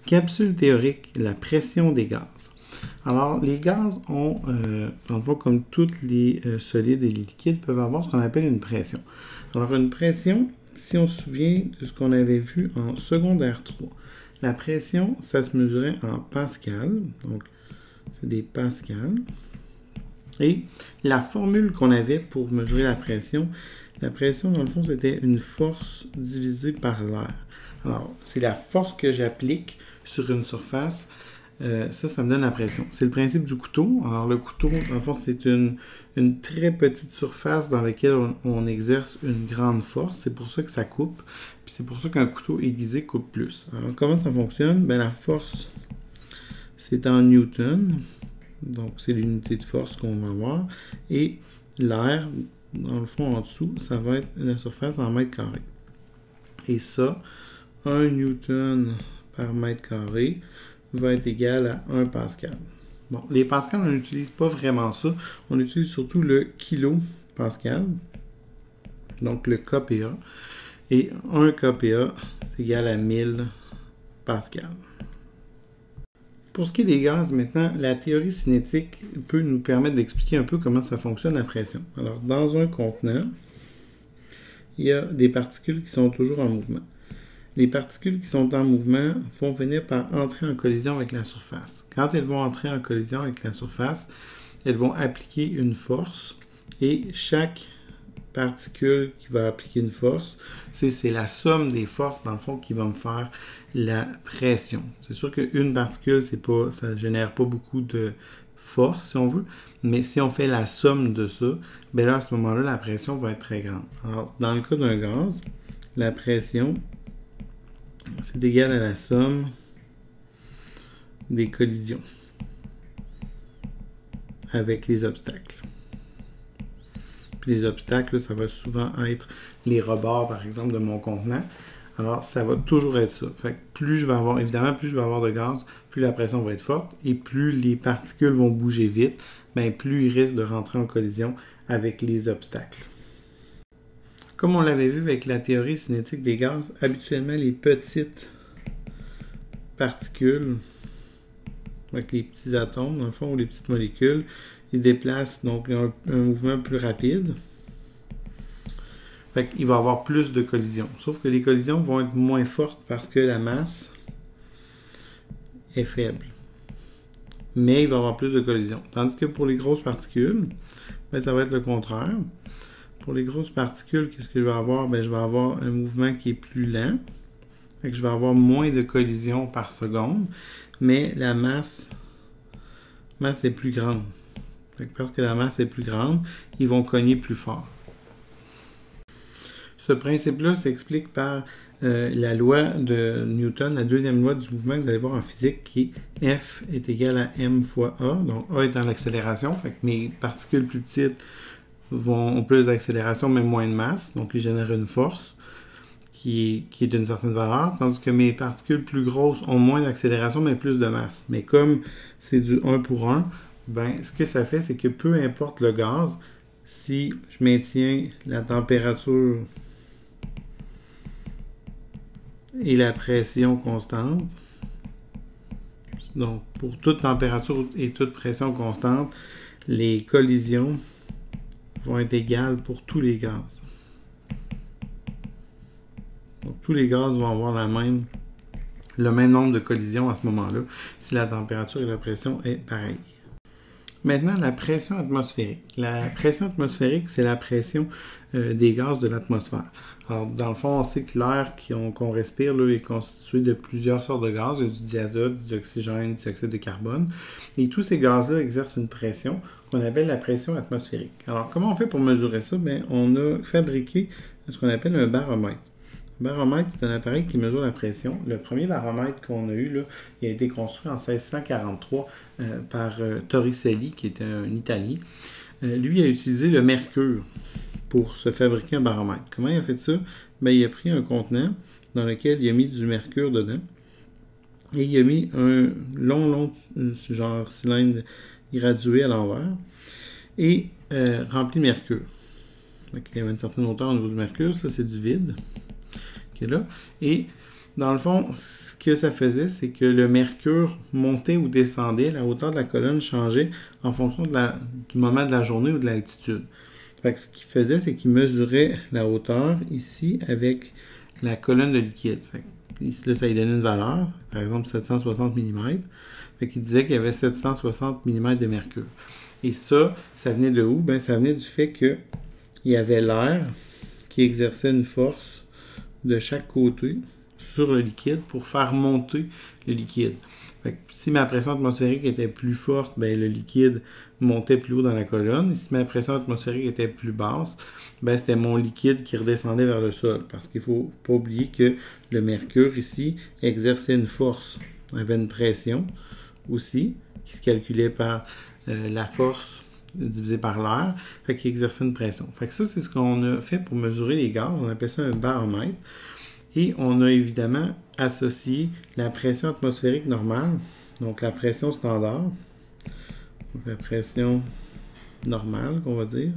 Capsule théorique, la pression des gaz. Alors, les gaz ont, dans le fond, comme tous les solides et les liquides, peuvent avoir ce qu'on appelle une pression. Alors, une pression, si on se souvient de ce qu'on avait vu en secondaire 3, la pression, ça se mesurait en pascal, donc c'est des pascals. Et la formule qu'on avait pour mesurer la pression, dans le fond, c'était une force divisée par l'air. Alors, c'est la force que j'applique sur une surface. Ça me donne la pression. C'est le principe du couteau. Alors, le couteau, dans le fond, c'est une très petite surface dans laquelle on exerce une grande force. C'est pour ça que ça coupe. Puis c'est pour ça qu'un couteau aiguisé coupe plus. Alors, comment ça fonctionne? Bien, la force, c'est en newton. Donc, c'est l'unité de force qu'on va avoir. Et l'air, dans le fond, en dessous, ça va être la surface en mètres carrés. Et ça, 1 newton par mètre carré va être égal à 1 pascal. Bon, les pascals, on n'utilise pas vraiment ça. On utilise surtout le kilopascal, donc le kPa. Et 1 kPa, c'est égal à 1000 pascal. Pour ce qui est des gaz, maintenant, la théorie cinétique peut nous permettre d'expliquer un peu comment ça fonctionne la pression. Alors, dans un contenant, il y a des particules qui sont toujours en mouvement. Les particules qui sont en mouvement vont venir par entrer en collision avec la surface. Quand elles vont entrer en collision avec la surface, elles vont appliquer une force et chaque particule qui va appliquer une force, c'est la somme des forces, dans le fond, qui va me faire la pression. C'est sûr qu'une particule, ça ne génère pas beaucoup de force, si on veut, mais si on fait la somme de ça, bien là, à ce moment-là, la pression va être très grande. Alors, dans le cas d'un gaz, la pression, c'est égal à la somme des collisions avec les obstacles. Puis les obstacles, ça va souvent être les rebords, par exemple, de mon contenant. Alors, ça va toujours être ça. Fait que plus je vais avoir de gaz, plus la pression va être forte et plus les particules vont bouger vite, bien, plus ils risquent de rentrer en collision avec les obstacles. Comme on l'avait vu avec la théorie cinétique des gaz, habituellement, les petites particules, avec les petits atomes, dans le fond, ou les petites molécules, ils se déplacent, donc un mouvement plus rapide. Fait qu'il va y avoir plus de collisions. Sauf que les collisions vont être moins fortes parce que la masse est faible. Mais il va y avoir plus de collisions. Tandis que pour les grosses particules, ben, ça va être le contraire. Pour les grosses particules, qu'est-ce que je vais avoir? Ben, je vais avoir un mouvement qui est plus lent. Fait que je vais avoir moins de collisions par seconde. Mais la masse est plus grande. Fait que parce que la masse est plus grande, ils vont cogner plus fort. Ce principe-là s'explique par la loi de Newton, la deuxième loi du mouvement que vous allez voir en physique, qui est F est égal à m fois A. Donc A étant l'accélération, fait que mes particules plus petites ont plus d'accélération mais moins de masse, donc ils génèrent une force qui est d'une certaine valeur, tandis que mes particules plus grosses ont moins d'accélération mais plus de masse. Mais comme c'est du 1 pour 1, ben, ce que ça fait, c'est que peu importe le gaz, si je maintiens la température et la pression constante, donc pour toute température et toute pression constante, les collisions vont être égales pour tous les gaz. Donc tous les gaz vont avoir le même nombre de collisions à ce moment-là si la température et la pression est pareille. Maintenant, la pression atmosphérique. La pression atmosphérique, c'est la pression des gaz de l'atmosphère. Alors, dans le fond, on sait que l'air qu'on respire là, est constitué de plusieurs sortes de gaz. Il y a du diazote, du oxygène, du dioxyde de carbone. Et tous ces gaz-là exercent une pression qu'on appelle la pression atmosphérique. Alors, comment on fait pour mesurer ça? Bien, on a fabriqué ce qu'on appelle un baromètre. Le baromètre, c'est un appareil qui mesure la pression. Le premier baromètre qu'on a eu, là, il a été construit en 1643 par Torricelli, qui était un Italien. Lui a utilisé le mercure pour se fabriquer un baromètre. Comment il a fait ça? Bien, il a pris un contenant dans lequel il a mis du mercure dedans et il a mis un long genre cylindre gradué à l'envers et rempli de mercure. Donc, il y avait une certaine hauteur au niveau du mercure. Ça, c'est du vide qui est là. Et Dans le fond, ce que ça faisait, c'est que le mercure montait ou descendait, la hauteur de la colonne changeait en fonction du moment de la journée ou de l'altitude. Fait que ce qu'il faisait, c'est qu'il mesurait la hauteur ici avec la colonne de liquide. Fait que ici, là, ça lui donnait une valeur, par exemple 760 mm. Fait qu'il disait qu'il y avait 760 mm de mercure. Et ça venait de où? Ben, ça venait du fait qu'il y avait l'air qui exerçait une force de chaque côté sur le liquide pour faire monter le liquide. Fait que si ma pression atmosphérique était plus forte, ben, le liquide montait plus haut dans la colonne. Et si ma pression atmosphérique était plus basse, ben, c'était mon liquide qui redescendait vers le sol. Parce qu'il ne faut pas oublier que le mercure ici exerçait une force. Il avait une pression aussi qui se calculait par la force divisée par l'air, fait qu'il exerçait une pression. Fait que ça, c'est ce qu'on a fait pour mesurer les gaz. On appelle ça un baromètre. Et on a évidemment associé la pression atmosphérique normale, donc la pression standard, donc la pression normale qu'on va dire,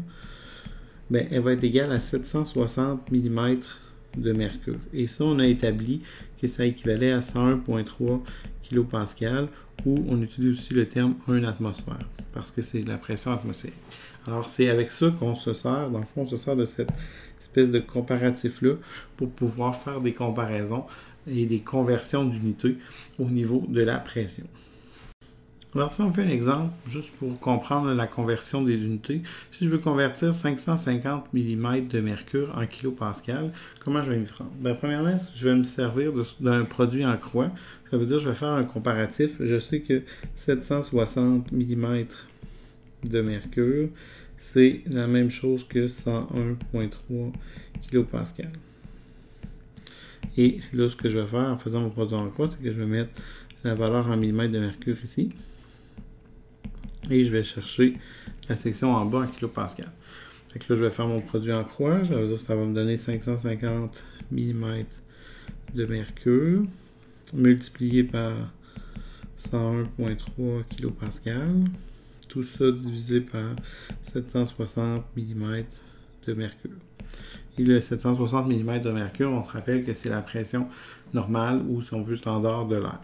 ben, elle va être égale à 760 mm de mercure. Et ça, on a établi que ça équivalait à 101,3 kPa, où on utilise aussi le terme 1 atmosphère, parce que c'est la pression atmosphérique. Alors, c'est avec ça qu'on se sert, dans le fond, on se sert de cette espèce de comparatif-là pour pouvoir faire des comparaisons et des conversions d'unités au niveau de la pression. Alors, si on fait un exemple, juste pour comprendre la conversion des unités, si je veux convertir 550 mm de mercure en kilopascal, comment je vais m'y prendre? Bien, premièrement, je vais me servir d'un produit en croix. Ça veut dire que je vais faire un comparatif. Je sais que 760 mm de mercure, c'est la même chose que 101,3 kPa. Et là, ce que je vais faire en faisant mon produit en croix, c'est que je vais mettre la valeur en millimètres de mercure ici. Et je vais chercher la section en bas en kilopascal. Fait que là, je vais faire mon produit en croix. Ça veut dire que ça va me donner 550 mm de mercure multiplié par 101,3 kPa. Tout ça divisé par 760 mm de mercure. Et le 760 mm de mercure, on se rappelle que c'est la pression normale ou, si on veut, standard de l'air.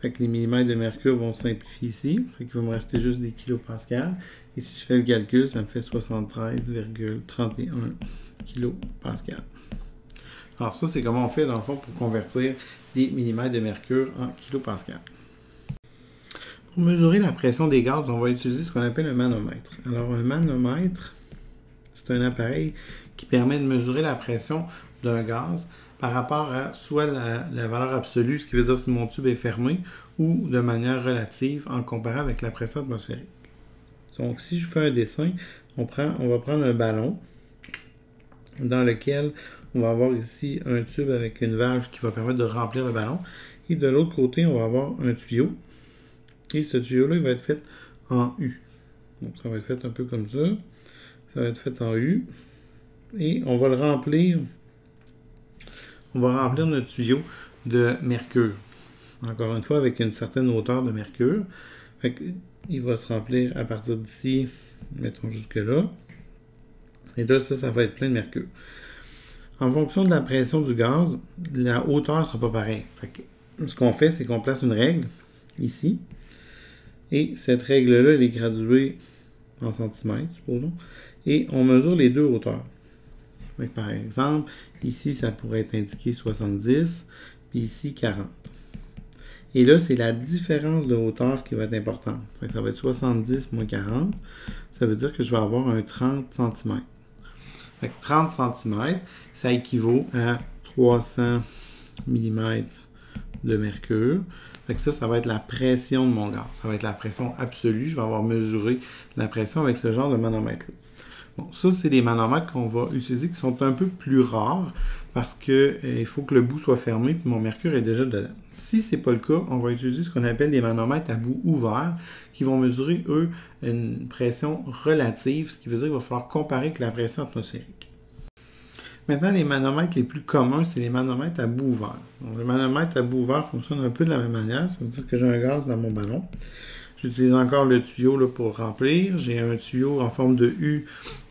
Fait que les millimètres de mercure vont simplifier ici. Fait qu'il va me rester juste des kilopascals. Et si je fais le calcul, ça me fait 73,31 kilopascals. Alors ça, c'est comment on fait dans le fond pour convertir des millimètres de mercure en kilopascals. Pour mesurer la pression des gaz, on va utiliser ce qu'on appelle un manomètre. Alors un manomètre, c'est un appareil qui permet de mesurer la pression d'un gaz par rapport à soit la valeur absolue, ce qui veut dire si mon tube est fermé, ou de manière relative en comparant avec la pression atmosphérique. Donc si je fais un dessin, on va prendre un ballon dans lequel on va avoir ici un tube avec une valve qui va permettre de remplir le ballon. Et de l'autre côté, on va avoir un tuyau. Et ce tuyau-là, il va être fait en U. Donc ça va être fait un peu comme ça. Ça va être fait en U. Et on va le remplir. On va remplir notre tuyau de mercure. Encore une fois, avec une certaine hauteur de mercure. Fait que, il va se remplir à partir d'ici, mettons jusque là. Et là, ça va être plein de mercure. En fonction de la pression du gaz, la hauteur ne sera pas pareille. Fait que, ce qu'on fait, c'est qu'on place une règle ici. Et cette règle-là, elle est graduée en centimètres, supposons. Et on mesure les deux hauteurs. Donc, par exemple, ici, ça pourrait être indiqué 70, puis ici, 40. Et là, c'est la différence de hauteur qui va être importante. Donc, ça va être 70 moins 40. Ça veut dire que je vais avoir un 30 cm. Donc, 30 cm, ça équivaut à 300 mm de mercure. Fait que ça va être la pression de mon gaz. Ça va être la pression absolue. Je vais avoir mesuré la pression avec ce genre de manomètre-là. Bon, ça, c'est des manomètres qu'on va utiliser qui sont un peu plus rares parce qu'il faut que le bout soit fermé et mon mercure est déjà dedans. Si ce n'est pas le cas, on va utiliser ce qu'on appelle des manomètres à bout ouvert qui vont mesurer, eux, une pression relative, ce qui veut dire qu'il va falloir comparer avec la pression atmosphérique. Maintenant, les manomètres les plus communs, c'est les manomètres à bout ouvert. Donc, le manomètre à bout ouvert fonctionne un peu de la même manière. Ça veut dire que j'ai un gaz dans mon ballon. J'utilise encore le tuyau là, pour remplir. J'ai un tuyau en forme de U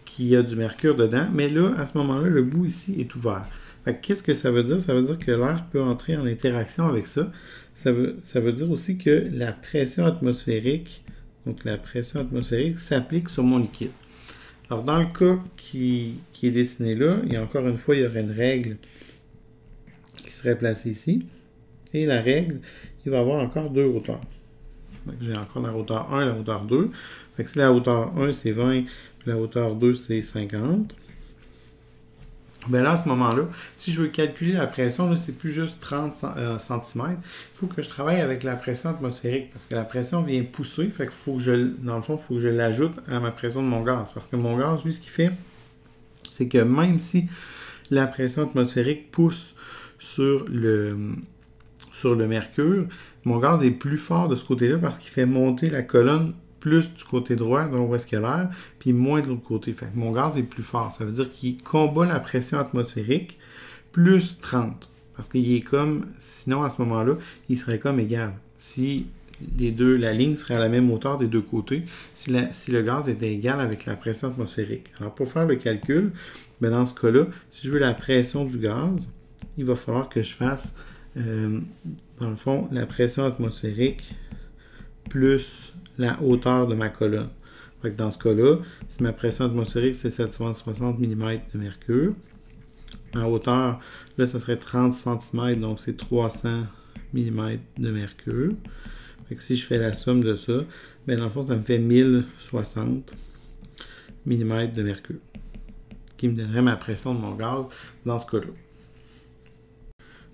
qui a du mercure dedans. Mais là, à ce moment-là, le bout ici est ouvert. Qu'est-ce que ça veut dire? Ça veut dire que l'air peut entrer en interaction avec ça. Ça veut dire aussi que la pression atmosphérique, s'applique sur mon liquide. Alors, dans le cas qui est dessiné là, encore une fois, il y aurait une règle qui serait placée ici. Et la règle, il va avoir encore deux hauteurs. J'ai encore la hauteur 1 et la hauteur 2. Si la hauteur 1, c'est 20, puis la hauteur 2, c'est 50. Là, à ce moment-là, si je veux calculer la pression, c'est plus juste 30 cm. Il faut que je travaille avec la pression atmosphérique parce que la pression vient pousser. Fait qu'il faut que dans le fond, il faut que je l'ajoute à ma pression de mon gaz. Parce que mon gaz, lui, ce qu'il fait, c'est que même si la pression atmosphérique pousse sur le mercure, mon gaz est plus fort de ce côté-là parce qu'il fait monter la colonne plus du côté droit, donc où est-ce qu'il y a l'air, puis moins de l'autre côté. Fait que mon gaz est plus fort. Ça veut dire qu'il combat la pression atmosphérique plus 30. Parce qu'il est comme, sinon à ce moment-là, il serait comme égal. Si la ligne serait à la même hauteur des deux côtés, si le gaz était égal avec la pression atmosphérique. Alors pour faire le calcul, dans ce cas-là, si je veux la pression du gaz, il va falloir que je fasse, dans le fond, la pression atmosphérique plus la hauteur de ma colonne. Dans ce cas-là, si ma pression atmosphérique, c'est 760 mm de mercure, ma hauteur, là, ça serait 30 cm, donc c'est 300 mm de mercure. Si je fais la somme de ça, dans le fond, ça me fait 1060 mm de mercure, qui me donnerait ma pression de mon gaz dans ce cas-là.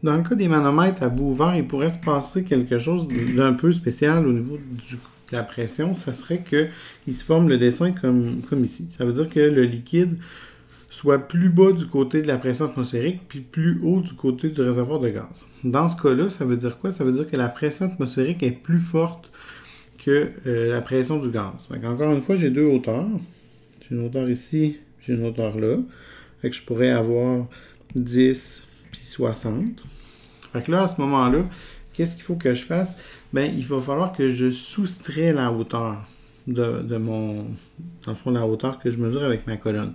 Dans le cas des manomètres à bout ouvert, il pourrait se passer quelque chose d'un peu spécial au niveau de la pression. Ça serait qu'il se forme le dessin comme ici. Ça veut dire que le liquide soit plus bas du côté de la pression atmosphérique puis plus haut du côté du réservoir de gaz. Dans ce cas-là, ça veut dire quoi? Ça veut dire que la pression atmosphérique est plus forte que la pression du gaz. Encore une fois, j'ai deux hauteurs. J'ai une hauteur ici, j'ai une hauteur là. Je pourrais avoir 10 puis 60. Là, à ce moment-là, qu'est-ce qu'il faut que je fasse? Il va falloir que je soustrais la hauteur dans le fond, la hauteur que je mesure avec ma colonne.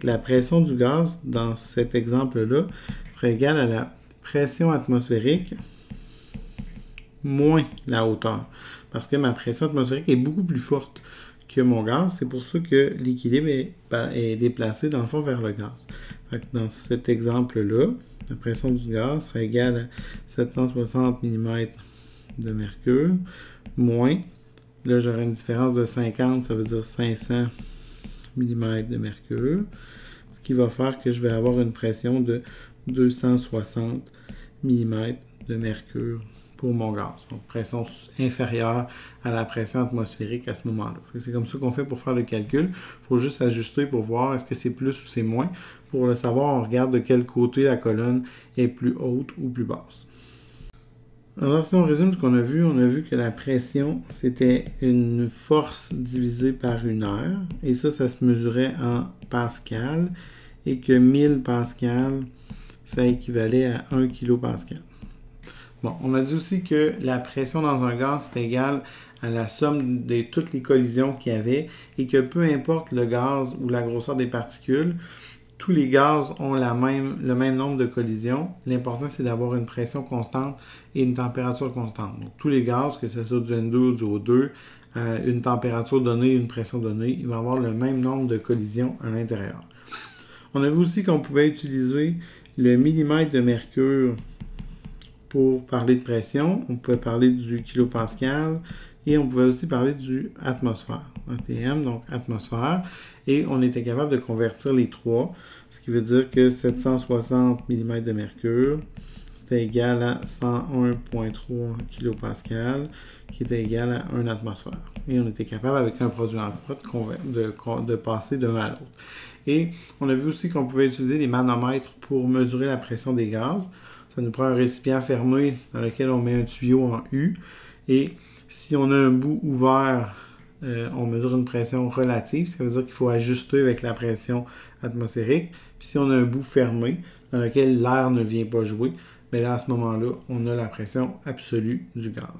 La pression du gaz, dans cet exemple-là, serait égale à la pression atmosphérique moins la hauteur. Parce que ma pression atmosphérique est beaucoup plus forte que mon gaz. C'est pour ça que l'équilibre est déplacé, dans le fond, vers le gaz. Dans cet exemple-là, la pression du gaz serait égale à 760 mm de mercure, moins, là j'aurais une différence de 50, ça veut dire 500 mm de mercure, ce qui va faire que je vais avoir une pression de 260 mm de mercure pour mon gaz. Donc, pression inférieure à la pression atmosphérique à ce moment-là. C'est comme ça qu'on fait pour faire le calcul. Il faut juste ajuster pour voir est-ce que c'est plus ou c'est moins. Pour le savoir, on regarde de quel côté la colonne est plus haute ou plus basse. Alors, si on résume ce qu'on a vu que la pression, c'était une force divisée par une heure. Et ça se mesurait en pascal. Et que 1000 pascal, ça équivalait à 1 kilopascal. Bon, on a dit aussi que la pression dans un gaz, c'est égal à la somme de toutes les collisions qu'il y avait et que peu importe le gaz ou la grosseur des particules, tous les gaz ont le même nombre de collisions. L'important, c'est d'avoir une pression constante et une température constante. Donc, tous les gaz, que ce soit du N2 ou du O2, à une température donnée, une pression donnée, ils vont avoir le même nombre de collisions à l'intérieur. On a vu aussi qu'on pouvait utiliser le millimètre de mercure pour parler de pression. On pouvait parler du kilopascal et on pouvait aussi parler du atmosphère, ATM, donc atmosphère. Et on était capable de convertir les trois, ce qui veut dire que 760 mm de mercure, c'était égal à 101,3 kilopascal, qui était égal à 1 atmosphère. Et on était capable, avec un produit en froid, de passer d'un à l'autre. Et on a vu aussi qu'on pouvait utiliser les manomètres pour mesurer la pression des gaz. Ça nous prend un récipient fermé dans lequel on met un tuyau en U. Et si on a un bout ouvert, on mesure une pression relative. Ça veut dire qu'il faut ajuster avec la pression atmosphérique. Puis si on a un bout fermé dans lequel l'air ne vient pas jouer, bien là, à ce moment-là, on a la pression absolue du gaz.